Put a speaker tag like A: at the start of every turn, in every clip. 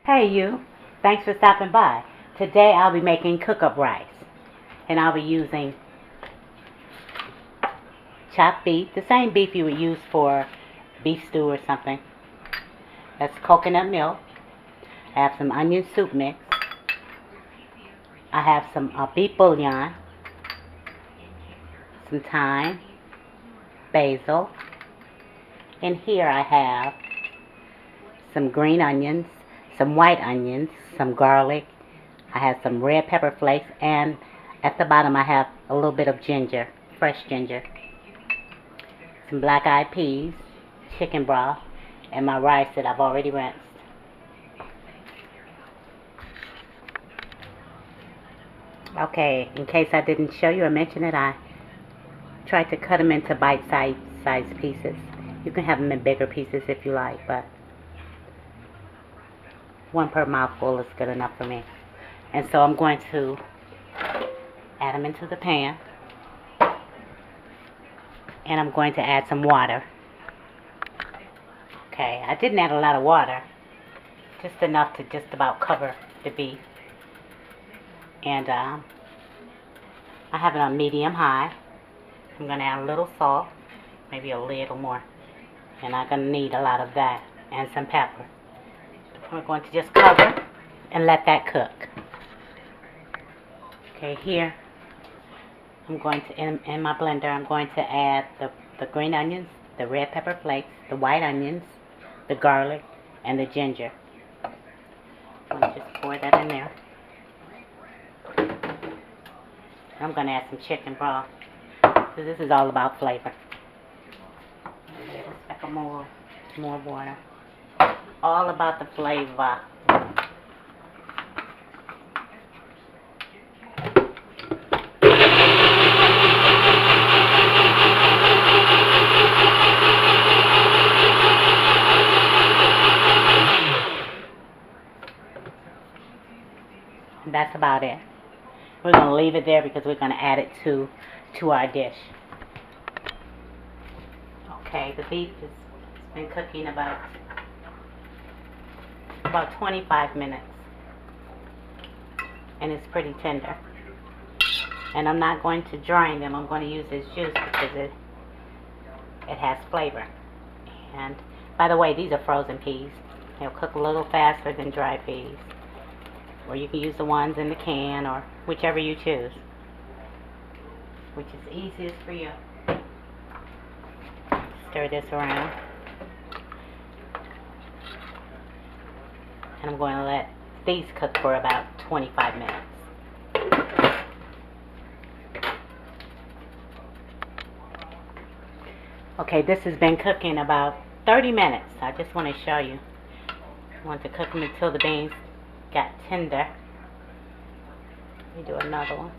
A: Hey you, thanks for stopping by. Today I'll be making cook-up rice and I'll be using chopped beef, the same beef you would use for beef stew or something. That's coconut milk. I have some onion soup mix. I have some beef bouillon, some thyme, basil. And here I have some green onions, some white onions, some garlic. I have some red pepper flakes, and at the bottom I have a little bit of ginger, fresh ginger, some black-eyed peas, chicken broth, and my rice that I've already rinsed. Okay, in case I didn't show you or mention it, I tried to cut them into bite-sized pieces. You can have them in bigger pieces if you like, but one per mouthful is good enough for me. And so I'm going to add them into the pan, and I'm going to add some water. Okay, I didn't add a lot of water, just enough to just about cover the beef. And I have it on medium-high. I'm going to add a little salt, maybe a little more. And I'm going to need a lot of that and some pepper. We're going to just cover and let that cook. Okay, here I'm going to, in my blender, I'm going to add the green onions, the red pepper flakes, the white onions, the garlic, and the ginger. I'm going to just pour that in there. I'm going to add some chicken broth, because this is all about flavor. A speck of more water. All about the flavor. And that's about it. We're going to leave it there because we're going to add it to our dish. Okay, the beef has been cooking about 25 minutes. And it's pretty tender. And I'm not going to drain them. I'm going to use this juice because it has flavor. And by the way, these are frozen peas. They'll cook a little faster than dry peas. Or you can use the ones in the can, or whichever you choose, which is easiest for you. Stir this around. And I'm going to let these cook for about 25 minutes. Okay, this has been cooking about 30 minutes. I just want to show you. I want to cook them until the beans got tender. Let me do another one.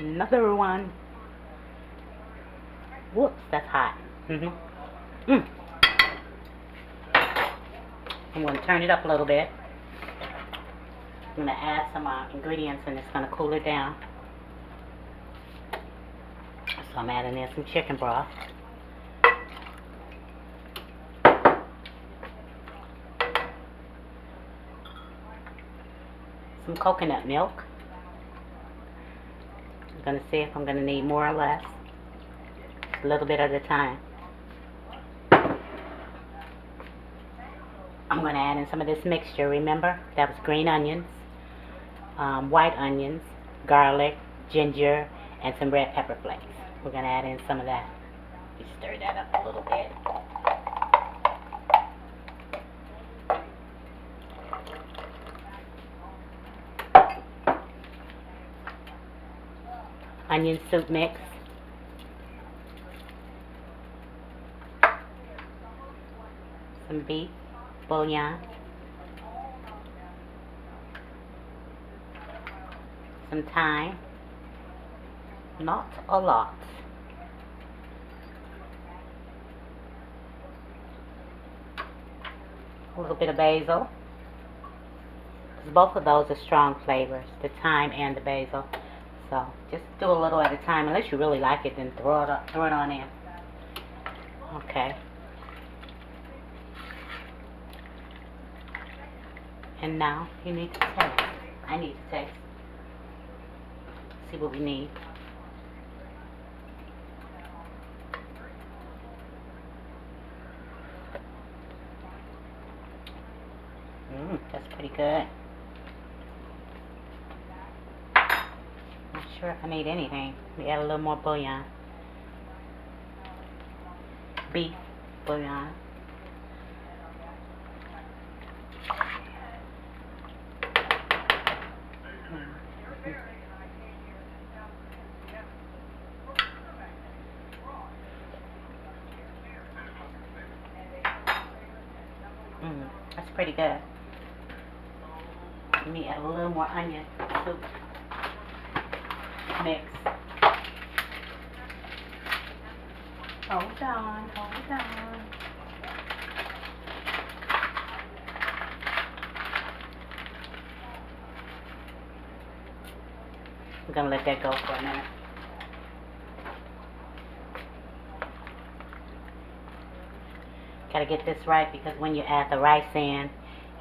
A: Another one. Whoops, that's hot. I'm going to turn it up a little bit. I'm going to add some ingredients, and it's going to cool it down. So I'm adding in some chicken broth. Some coconut milk. I'm going to see if I'm going to need more or less. A little bit at a time. I'm going to add in some of this mixture. Remember, that was green onions, white onions, garlic, ginger, and some red pepper flakes. We're going to add in some of that. You stir that up a little bit. Onion soup mix. Some beef bouillon. Some thyme. Not a lot. A little bit of basil. Both of those are strong flavors, the thyme and the basil. So just do a little at a time. Unless you really like it, then throw it on in. Okay. And now you need to taste. I need to taste. See what we need. That's pretty good. Not sure if I need anything. We add a little more bouillon. Beef bouillon. That's pretty good. Let me add a little more onion soup mix. Hold on, hold on. I'm gonna let that go for a minute. Gotta get this right because when you add the rice in,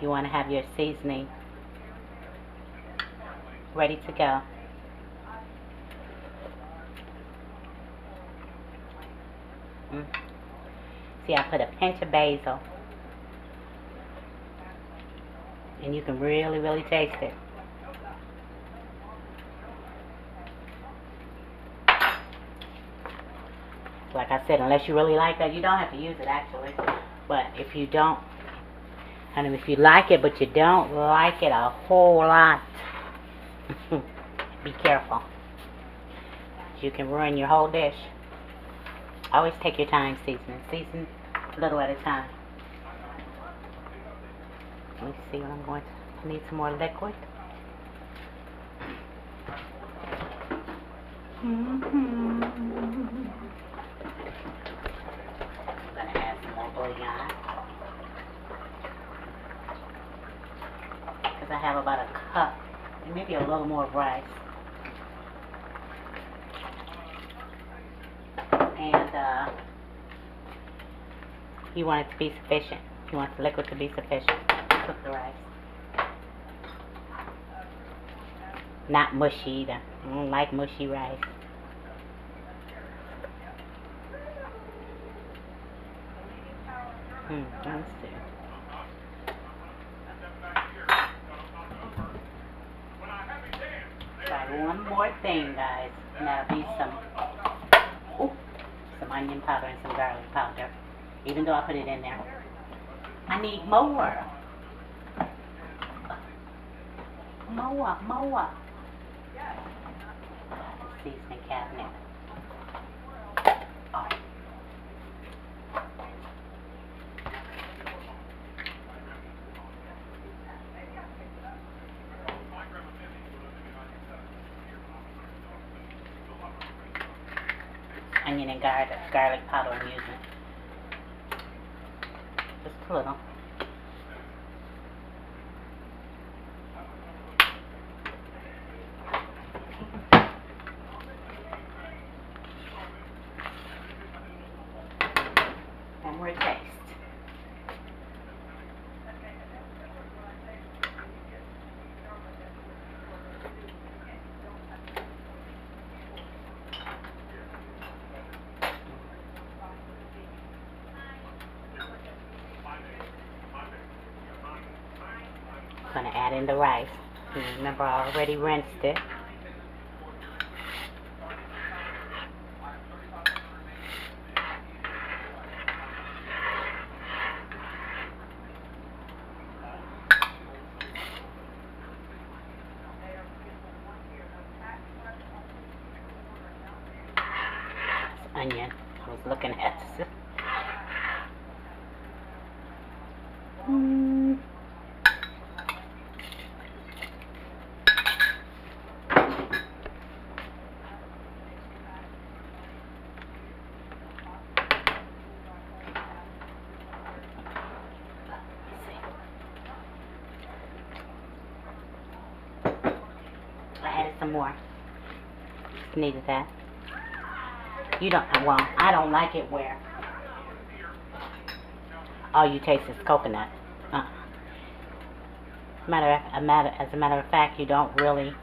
A: you want to have your seasoning ready to go. See, I put a pinch of basil, and you can really, really taste it. Like I said, unless you really like that, you don't have to use it actually. But if you don't, and if you like it but you don't like it a whole lot, be careful. You can ruin your whole dish. Always take your time seasoning. Season a little at a time. Let me see what I'm going to. I need some more liquid. I'm gonna add some more bouillon because I have about a cup and maybe a little more of rice. And you want it to be sufficient. You want the liquid to be sufficient. Cook the rice. Not mushy either. I don't like mushy rice. Let's see. Try one more thing, guys. And that'll be some onion powder and some garlic powder. Even though I put it in there. I need more. More. Seasoning cabinet. Oh. Onion and garlic powder I'm using. Just a little. One more taste. Gonna add in the rice. Remember, I already rinsed it. Onion. I was looking at this. I added some more. Just needed that. You don't, well, I don't like it where all you taste is coconut. As a matter of fact, you don't really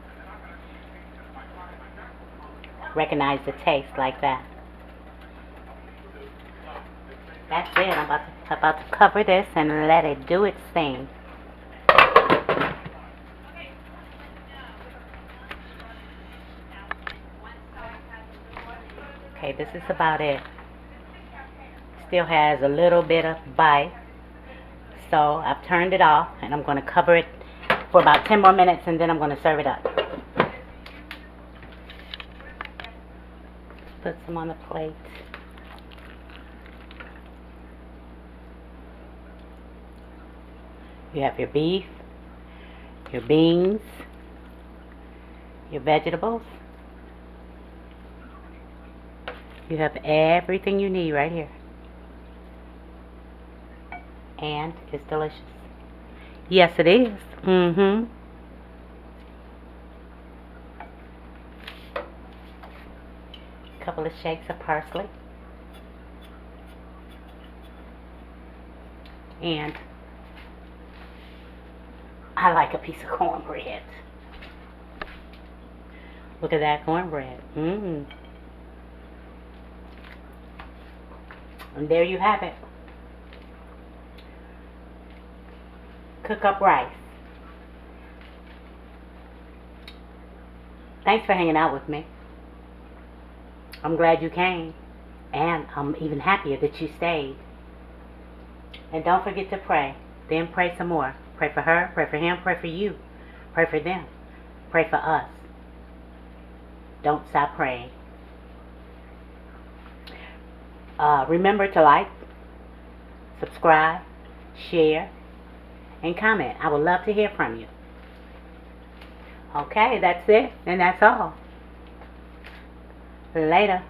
A: recognize the taste like that. That's it. I'm about to cover this and let it do its thing. Okay, this is about it. Still has a little bit of bite. So I've turned it off and I'm going to cover it for about 10 more minutes and then I'm going to serve it up. Put some on the plate. You have your beef, your beans, your vegetables. You have everything you need right here. And it's delicious. Yes, it is. Couple of shakes of parsley. And I like a piece of cornbread. Look at that cornbread. And there you have it. Cook up rice. Thanks for hanging out with me. I'm glad you came. And I'm even happier that you stayed. And don't forget to pray. Then pray some more. Pray for her, pray for him, pray for you. Pray for them. Pray for us. Don't stop praying. Remember to like, subscribe, share, and comment. I would love to hear from you. Okay, that's it, and that's all. Later.